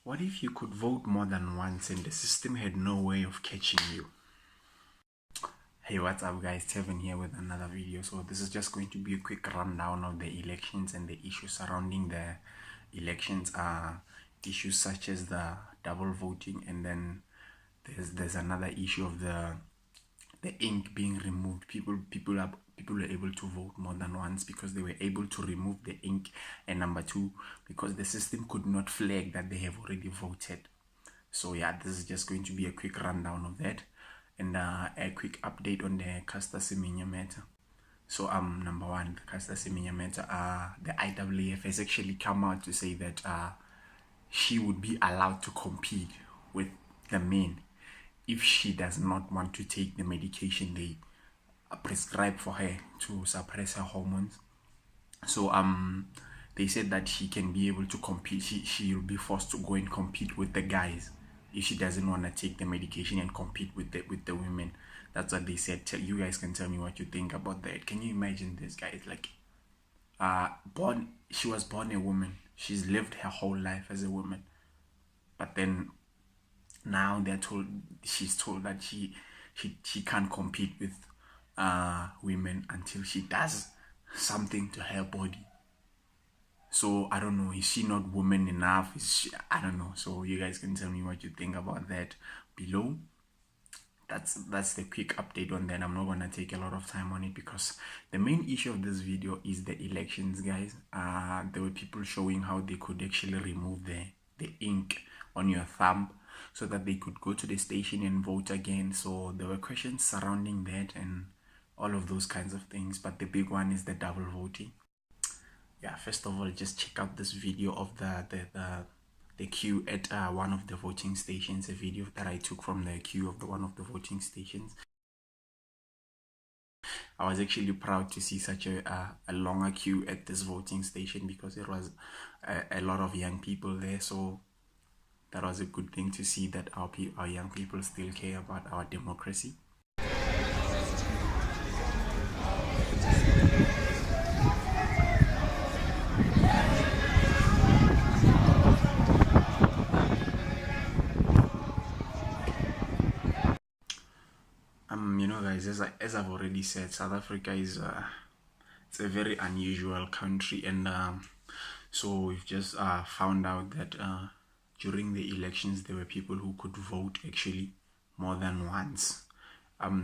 What if you could vote more than once and the system had no way of catching you? Hey, what's up guys, Tevin here with another video. So this is just going to be a quick rundown of the elections and the issues surrounding the elections. Issues such as the double voting, and then there's another issue of the ink being removed. People were able to vote more than once because they were able to remove the ink, and number two, because the system could not flag that they have already voted. So yeah, this is just going to be a quick rundown of that, and a quick update on the Caster Semenya matter. So number one, the Caster Semenya matter, the IAAF has actually come out to say that she would be allowed to compete with the men if she does not want to take the medication they prescribe for her to suppress her hormones. So they said that she can be able to compete. She will be forced to go and compete with the guys if she doesn't want to take the medication and compete with the women. That's what they said. You guys can tell me what you think about that. Can you imagine this, guys? Like she was born a woman. She's lived her whole life as a woman, but then now she's told that she can't compete with women until she does something to her body. So I don't know, is she not woman enough? I don't know. So you guys can tell me what you think about that below. That's the quick update on that. I'm not gonna take a lot of time on it because the main issue of this video is the elections, guys. There were people showing how they could actually remove the ink on your thumb so that they could go to the station and vote again. So there were questions surrounding that and all of those kinds of things, but the big one is the double voting. Yeah, first of all, just check out this video of the queue at one of the voting stations, a video that I took from the queue of one of the voting stations. I was actually proud to see such a longer queue at this voting station because there was a lot of young people there. So that was a good thing to see that our young people still care about our democracy. You know, guys, as I've already said, South Africa is it's a very unusual country, and so we've just found out that during the elections there were people who could vote actually more than once.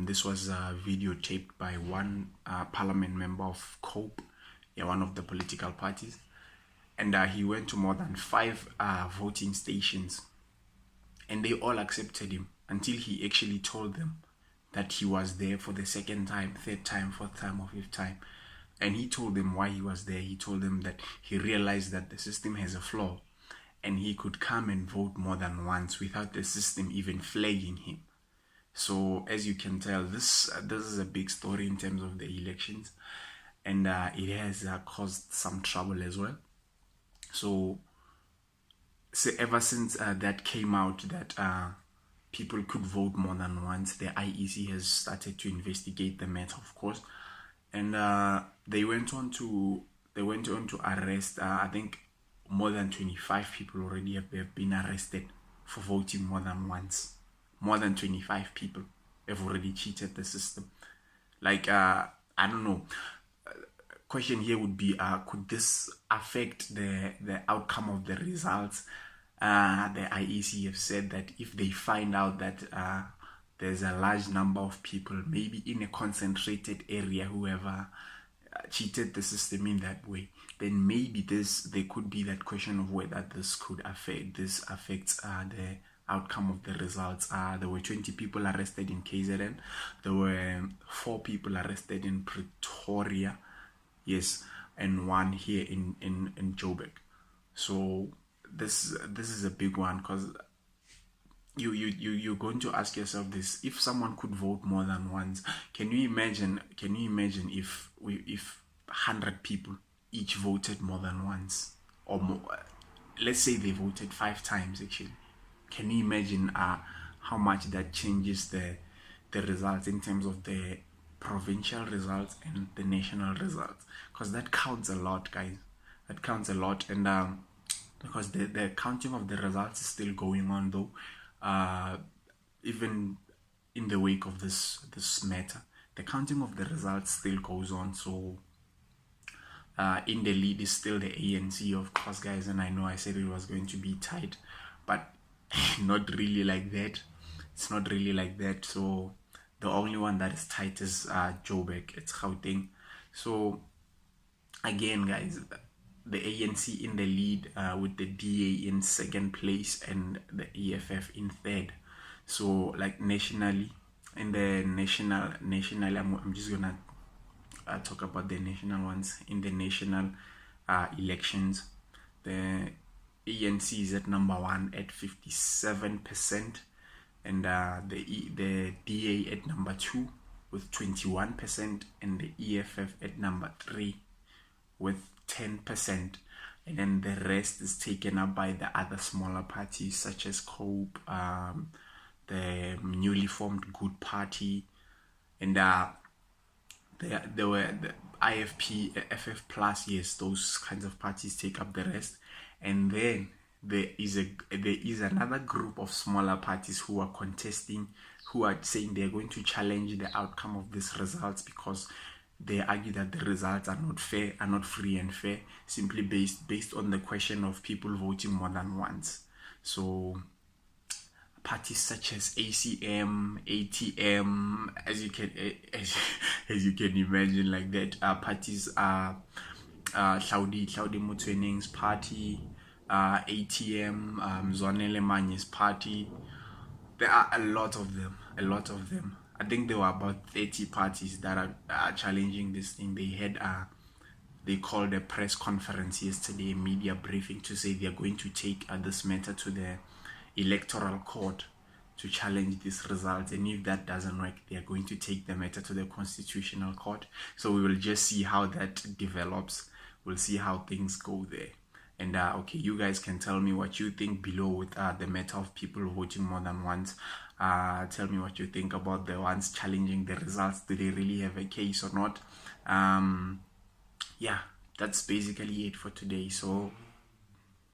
This was videotaped by one parliament member of COPE, one of the political parties, and he went to more than 5 voting stations, and they all accepted him until he actually told them that he was there for the second time, third time, fourth time, or fifth time. And he told them why he was there. He told them that he realized that the system has a flaw and he could come and vote more than once without the system even flagging him. So as you can tell, this is a big story in terms of the elections, and it has caused some trouble as well. So ever since that came out, that people could vote more than once, the IEC has started to investigate the matter, of course, and they went on to arrest I think more than 25 people already have been arrested for voting more than once. More than 25 people have already cheated the system. Like I don't know, question here would be, could this affect the outcome of the results? The IEC have said that if they find out that there's a large number of people, maybe in a concentrated area, whoever cheated the system in that way, then maybe there could be that question of whether this affects the outcome of the results. There were 20 people arrested in KZN. There were 4 people arrested in Pretoria, yes, and 1 here in Joburg. So this is a big one, because you're going to ask yourself this: if someone could vote more than once, can you imagine if 100 people each voted more than once, or more? Let's say they voted 5 times actually. Can you imagine how much that changes the results in terms of the provincial results and the national results? Because that counts a lot, guys. That counts a lot. And because the counting of the results is still going on though, even in the wake of this matter. The counting of the results still goes on. So in the lead is still the ANC, of course, guys, and I know I said it was going to be tight, but not really like that. It's not really like that. So the only one that is tight is Joburg. It's Gauteng. So again, guys, the ANC in the lead, with the DA in second place and the EFF in third. So like nationally, in the national, I'm just gonna talk about the national ones. In the national elections, the ANC is at number 1 at 57%, and the DA at number 2 with 21%, and the EFF at number 3 with 10%. And then the rest is taken up by the other smaller parties such as COPE, the newly formed Good Party, and there were the IFP, FF Plus. Yes, those kinds of parties take up the rest. And then there is another group of smaller parties who are contesting, who are saying they're going to challenge the outcome of these results, because they argue that the results are not fair, are not free and fair, simply based on the question of people voting more than once. So parties such as ACM, ATM, as you can imagine, like that, parties are Hlaudi Motsoeneng's party, ATM, Zonele Manye's party. There are a lot of them. I think there were about 30 parties that are challenging this thing. They called a press conference yesterday, a media briefing, to say they are going to take this matter to the electoral court to challenge these results. And if that doesn't work, they are going to take the matter to the constitutional court. So we will just see how that develops. We'll see how things go there. And okay, you guys can tell me what you think below with the matter of people voting more than once. Tell me what you think about the ones challenging the results. Do they really have a case or not? Yeah, that's basically it for today. So